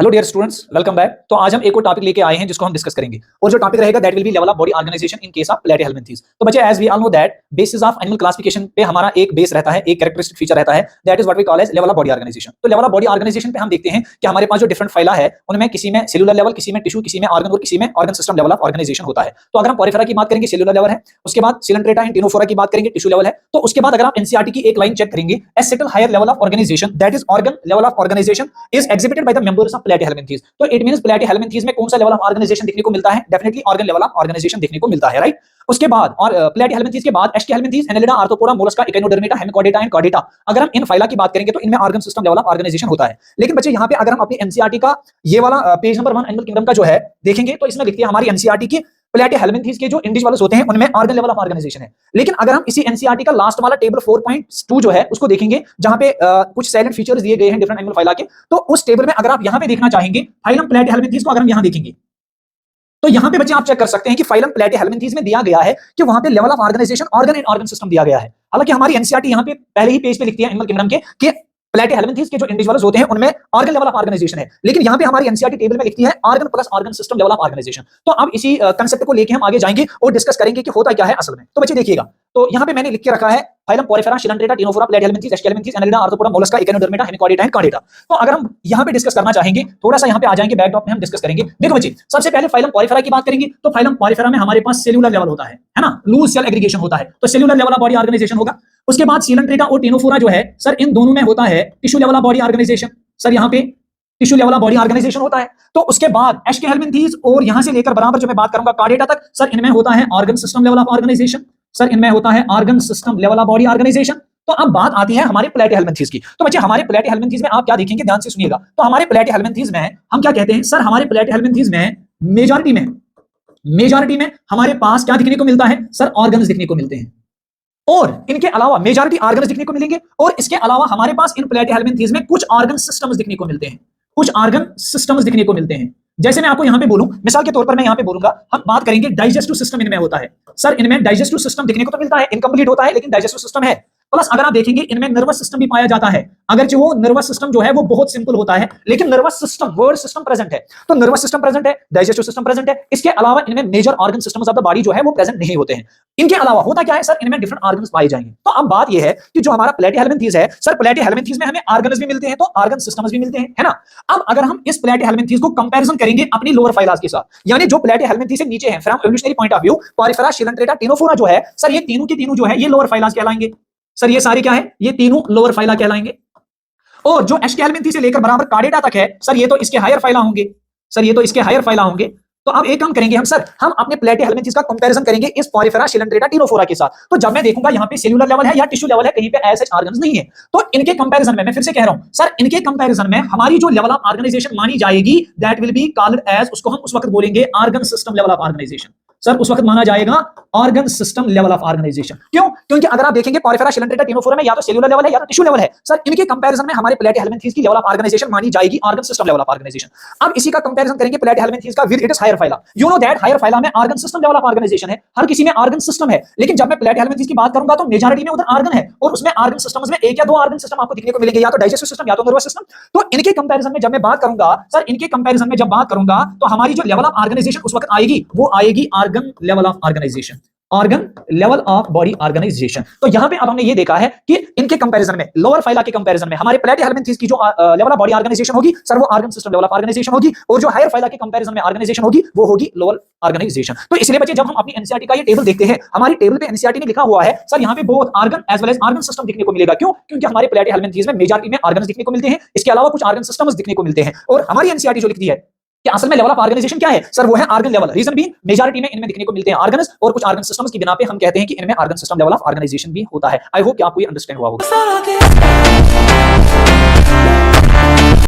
Hello dear students, welcome back. तो आज हम एक और टॉपिक लेके आए हैं जिसको हम डिस्कस करेंगे और जो टॉपिक रहेगा that will be level of body organisation in case of Platyhelminthes. तो बच्चे as we all know that basis of animal classification पे हमारा एक बेस रहता है, एक कैरेक्टरिस्टिक फीचर रहता है, that is what we call as level of body organisation. तो लेवल ऑफ बॉडी ऑर्गेनाइजेशन पे हम देखते हैं कि हमारे पास जो डिफरेंट फाइला है उनमें किसी में सेलुलर लेवल, किसी में टिश्यू, किसी में ऑर्गन और किसी में organ system level of organisation होता है। तो अगर हम पोरिफेरा की बात करेंगे सेलुलर लेवल है, उसके बाद सिलेंट्रेटा एंड टिनोफोरा की बात करेंगे टिश्यू लेवल है। तो उसके बाद अगर आप एनसीईआरटी की एक लाइन चेक करेंगे, a settle higher level of organisation that is organ level of organisation is exhibited by the members of Platyhelminthes. तो इट मींस प्लेटिहेल्मिन्थीज में कौन सा लेवल ऑफ ऑर्गेनाइजेशन देखने को मिलता है? Definitely organ level of organisation देखने को मिलता है, राइट। उसके बाद और प्लेटिहेल्मिन्थीज के बाद Aschelminthes, Annelida, Arthropoda, Mollusca, Echinodermata, Hemichordata and Chordata. अगर हम इन फाइला की बात करेंगे तो इनमें organ system level of organisation होता है। लेकिन बच्चे यहाँ पे अगर हम अपनी एनसीईआरटी का ये वाला पेज नंबर 1 एनिमल किंगडम का जो है देखेंगे तो इसमें लिखती है हमारी एनसीईआरटी की प्लेटिहेल्मिन्थीज के जो इंडिविजुअल्स होते हैं उनमें ऑर्गन लेवल ऑफ ऑर्गेनाइजेशन है। लेकिन अगर हम इसी एनसीईआरटी का लास्ट वाला टेबल 4.2 जो है उसको देखेंगे जहां पे कुछ साइलेंट फीचर्स दिए गए हैं डिफरेंट एनिमल फाइला के, तो उस टेबल में अगर आप यहां पे देखना चाहेंगे फाइलम प्लेटिहेल्मिन्थीज को अगर हम यहां देखेंगे तो यहां पे बच्चे आप चेक कर सकते हैं कि फाइलम प्लेटिहेल्मिन्थीज में दिया गया है कि वहां पे level of organisation organ and organ system दिया गया है। हालांकि हमारी एनसीईआरटी यहां पे पहले ही पेज पे लिखती है एनिमल किंगडम के कि प्लेटिहेल्मिन्थीज के जो इंडिविजुअल्स होते हैं उनमें ऑर्गन लेवल ऑफ ऑर्गेनाइजेशन है, लेकिन यहां पे हमारी एनसीईआरटी टेबल में लिखती है organ plus organ system level of organisation. तो अब इसी कांसेप्ट को लेके हम आगे जाएंगे और डिस्कस करेंगे कि होता क्या है असल में। तो बच्चे देखिएगा, तो यहां पे मैंने लिख के रखा है phylum Porifera, Coelenterata, Ctenophora, Platyhelminthes, Aschelminthes, Annelida, Arthropoda, Mollusca, Echinodermata, Hemichordata and Chordata. तो अगर हम यहां पे डिस्कस करना चाहेंगे, थोड़ा सा यहां पे आ जाएंगे, बैकड्रॉप में हम डिस्कस करेंगे। देखो बच्चे, सबसे पहले फाइलम पोरिफेरा की बात करेंगे तो फाइलम पोरिफेरा में हमारे पास सेलुलर लेवल होता है ना, लूज सेल एग्रीगेशन होता है, तो cellular level of body organisation होगा। उसके बाद सिलेंट्रेटा और टिनोफोरा जो है सर इन दोनों में होता है tissue level of body organisation. Sir यहां पे tissue level of body organisation होता है। तो उसके बाद एस्टिहेल्मिन्थीज और यहां से लेकर बराबर जो मैं बात करूंगा कॉर्डेटा तक, सर इनमें होता है organ system level of organisation. Sir इनमें होता है organ system level of body organisation. तो अब बात आती है हमारे प्लेटिहेल्मिन्थीज की। तो बच्चे हमारे प्लेटिहेल्मिन्थीज में आप क्या देखेंगे, ध्यान से सुनिएगा। तो हमारे प्लेटिहेल्मिन्थीज में हम क्या कहते हैं, सर हमारे प्लेटिहेल्मिन्थीज में मेजॉरिटी में हमारे पास क्या दिखने को मिलता है, सर ऑर्गन्स दिखने को मिलते हैं। और इनके अलावा मेजॉरिटी ऑर्गन्स दिखने को मिलेंगे और इसके अलावा हमारे पास इन प्लेटिहेल्मिन्थीज में कुछ ऑर्गन सिस्टम्स दिखने को मिलते हैं, कुछ ऑर्गन सिस्टम्स दिखने को मिलते हैं। जैसे मैं आपको यहां पे बोलूं, मिसाल के तौर पर मैं यहां पे बोलूंगा, हम बात करेंगे डाइजेस्टिव सिस्टम इनमें होता है। सर इनमें डाइजेस्टिव सिस्टम दिखने को तो मिलता है, इनकम्प्लीट होता है लेकिन डाइजेस्टिव सिस्टम है। प्लस अगर आप देखेंगे इनमें नर्वस सिस्टम भी पाया जाता है, अगरचे वो नर्वस सिस्टम जो है वो बहुत सिंपल होता है लेकिन nervous system word system present है। तो नर्वस सिस्टम प्रेजेंट है, डाइजेस्टिव सिस्टम प्रेजेंट है। इसके अलावा इनमें major organ systems of the body जो है वो प्रेजेंट नहीं होते हैं। इनके अलावा होता क्या है, सर इनमें डिफरेंट ऑर्गन्स पाए जाएंगे। तो अब बात यह है कि जो हमारा प्लेटिहेल्मिन्थीज है, सर प्लेटिहेल्मिन्थीज में हमें ऑर्गन्स भी मिलते हैं तो ऑर्गन सिस्टम्स भी मिलते हैं, है ना। अब अगर हम इस प्लेटिहेल्मिन्थीज को कंपैरिजन करेंगे अपनी लोअर फाइलास के साथ, यानी जो प्लेटिहेल्मिन्थीज से नीचे है from evolutionary point of view, Porifera, Coelenterata, Ctenophora जो है सर ये तीनों के तीनों जो है ये लोअर फाइलास कहलाएंगे। सर ये सारे क्या है, ये तीनों लोअर फाइला कहलाएंगे। और जो एस्टिहेल्मिन्थीज से लेकर बराबर कॉर्डेटा तक है सर ये तो इसके हायर फाइला होंगे, सर ये तो इसके हायर फाइला होंगे। तो अब एक काम करेंगे हम अपने प्लेटिहेल्मिन्थीज का कंपैरिजन करेंगे इस पोरिफेरा, सिलेंट्रेटा, टिनोफोरा के साथ। तो जब मैं देखूंगा यहाँ पे सेलुलर लेवल है या टिश्यू लेवल है, कहीं पे ऐसे ऑर्गन्स नहीं है, तो इनके कंपैरिजन में मैं फिर से कह रहा हूं सर, इनके कंपैरिजन में हमारी जो लेवल ऑफ ऑर्गेनाइजेशन मानी जाएगी that will be called as, उसको हम उस वक्त बोलेंगे organ system level of organisation. Sir उस वक्त माना जाएगा organ system level of organisation. क्यों? क्योंकि अगर आप देखेंगे पोरिफेरा, सिलेंट्रेटा, टिनोफोरा में या तो सेलुलर लेवल है या तो टिश्यू लेवल है, सर इनके कंपैरिजन में हमारे प्लेटिहेल्मिन्थीज की लेवल ऑफ ऑर्गेनाइजेशन मानी जाएगी organ system level of organisation. अब इसी का कंपैरिजन करेंगे प्लेटिहेल्मिन्थीज का with its higher phyla. You know that higher phyla में organ system level of organisation है, हर किसी में ऑर्गन सिस्टम है। लेकिन जब मैं प्लेटिहेल्मिन्थीज की बात करूंगा तो मेजॉरिटी में उधर ऑर्गन है और उसमें ऑर्गन सिस्टम्स में एक या दो ऑर्गन सिस्टम आपको दिखने को मिलेंगे, या तो डाइजेस्टिव सिस्टम या तो नर्वस सिस्टम। तो इनके कंपैरिजन में जब मैं बात करूंगा सर, इनके कंपैरिजन में जब बात करूंगा तो हमारी जो लेवल ऑफ ऑर्गेनाइजेशन उस वक्त आएगी वो आएगी organ level of organisation, organ level of body organisation. तो यहां पे अब हमने ये देखा है कि इनके कंपैरिजन में, लोअर फाइला के कंपैरिजन में हमारे प्लेटिहेल्मिन्थीज की जो लेवल ऑफ बॉडी ऑर्गेनाइजेशन होगी सर वो organ system level of organisation होगी, और जो हायर फाइला के कंपैरिजन में ऑर्गेनाइजेशन होगी वो होगी लोअर ऑर्गेनाइजेशन। तो इसलिए बच्चे जब हम अपनी एनसीईआरटी का ये टेबल देखते हैं, हमारी टेबल पे एनसीईआरटी ने लिखा हुआ है सर यहाँ पे both organ as well as organ system दिखने को मिलेगा। क्यों? क्योंकि हमारे प्लेटिहेल्मिन्थीज में मेजॉरिटी में ऑर्गन्स दिखने को मिलते हैं, इसके अलावा कुछ ऑर्गन सिस्टम्स दिखने को मिलते हैं। और हमारी एनसीईआरटी जो लिखती है कि असल में लेवल ऑफ ऑर्गेनाइजेशन क्या है, सर वो है ऑर्गन लेवल। रीजन भी मेजॉरिटी में इनमें दिखने को मिलते हैं ऑर्गन्स, और कुछ ऑर्गन सिस्टम्स की बिना पे हम कहते हैं कि इनमें organ system level of organisation भी होता है। आई होप कि आपको ये अंडरस्टैंड हुआ होगा।